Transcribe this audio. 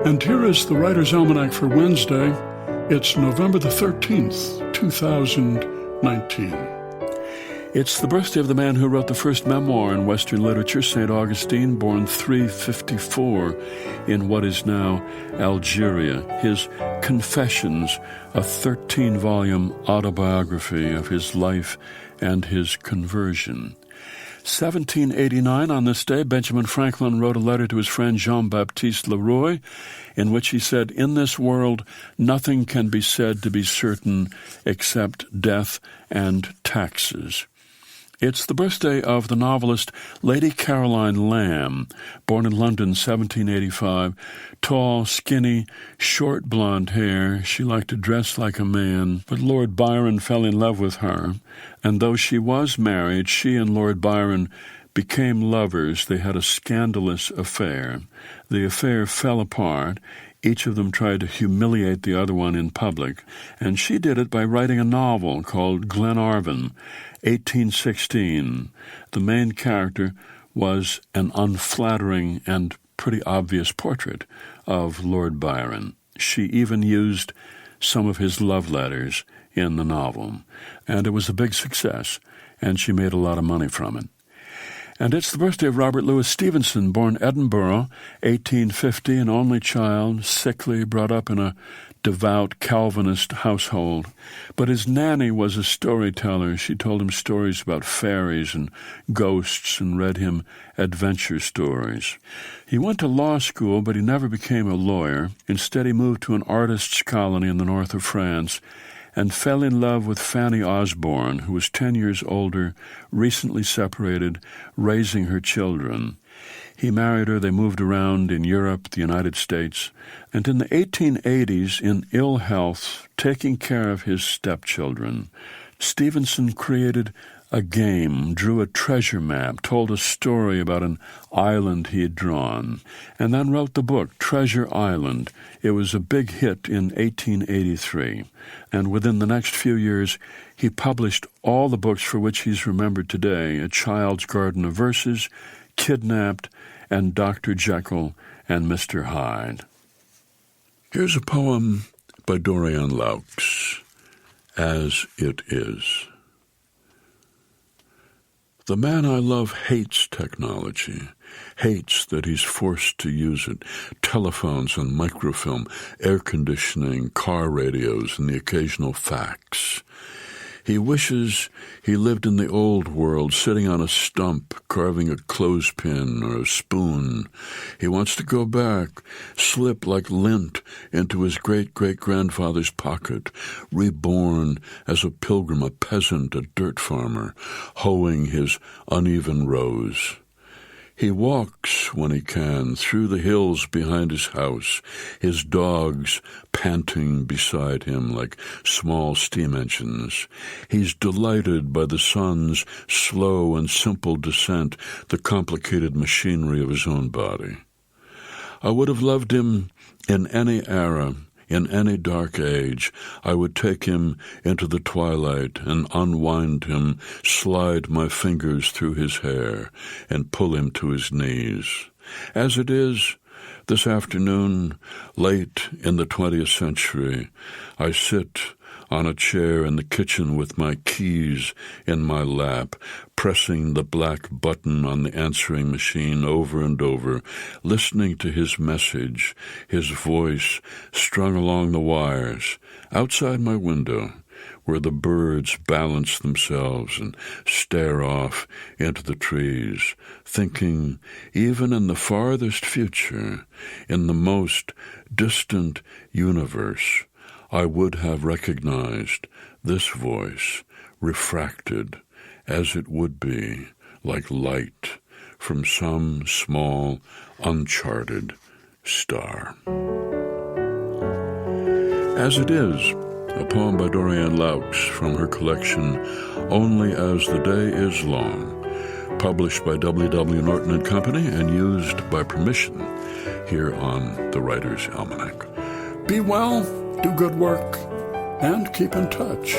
And here is the Writer's Almanac for Wednesday. It's November the 13th, 2019. It's the birthday of the man who wrote the first memoir in Western literature, St. Augustine, born 354 in what is now Algeria. His Confessions, a 13-volume autobiography of his life and his conversion. 1789, on this day, Benjamin Franklin wrote a letter to his friend Jean-Baptiste Leroy, in which he said, "In this world, nothing can be said to be certain except death and taxes." It's the birthday of the novelist Lady Caroline Lamb, born in London, 1785. Tall, skinny, short blonde hair. She liked to dress like a man, but Lord Byron fell in love with her. And though she was married, she and Lord Byron became lovers. They had a scandalous affair. The affair fell apart. Each of them tried to humiliate the other one in public, and she did it by writing a novel called Glenarvan, 1816. The main character was an unflattering and pretty obvious portrait of Lord Byron. She even used some of his love letters in the novel, and it was a big success, and she made a lot of money from it. And it's the birthday of Robert Louis Stevenson, born Edinburgh, 1850, an only child, sickly, brought up in a devout Calvinist household. But his nanny was a storyteller. She told him stories about fairies and ghosts and read him adventure stories. He went to law school, but he never became a lawyer. Instead, he moved to an artists' colony in the north of France and fell in love with Fanny Osborne, who was 10 years older, recently separated, raising her children. He married her, they moved around in Europe, the United States, and in the 1880s, in ill health, taking care of his stepchildren, Stevenson created a game, drew a treasure map, told a story about an island he had drawn, and then wrote the book, Treasure Island. It was a big hit in 1883, and within the next few years, he published all the books for which he's remembered today, A Child's Garden of Verses, Kidnapped, and Dr. Jekyll and Mr. Hyde. Here's a poem by Dorian Laux, As It Is. The man I love hates technology, hates that he's forced to use it. Telephones and microfilm, air conditioning, car radios, and the occasional fax. He wishes he lived in the old world, sitting on a stump, carving a clothespin or a spoon. He wants to go back, slip like lint into his great-great-grandfather's pocket, reborn as a pilgrim, a peasant, a dirt farmer, hoeing his uneven rows. He walks, when he can, through the hills behind his house, his dogs panting beside him like small steam engines. He's delighted by the sun's slow and simple descent, the complicated machinery of his own body. I would have loved him in any era, in any dark age. I would take him into the twilight and unwind him, slide my fingers through his hair, and pull him to his knees. As it is, this afternoon, late in the 20th century, I sit on a chair in the kitchen with my keys in my lap, pressing the black button on the answering machine over and over, listening to his message, his voice strung along the wires, outside my window, where the birds balance themselves and stare off into the trees, thinking, even in the farthest future, in the most distant universe, I would have recognized this voice, refracted, as it would be, like light from some small, uncharted star. As It Is, a poem by Dorian Laux from her collection Only As the Day Is Long, published by W.W. Norton & Company and used by permission here on the Writer's Almanac. Be well, do good work, and keep in touch.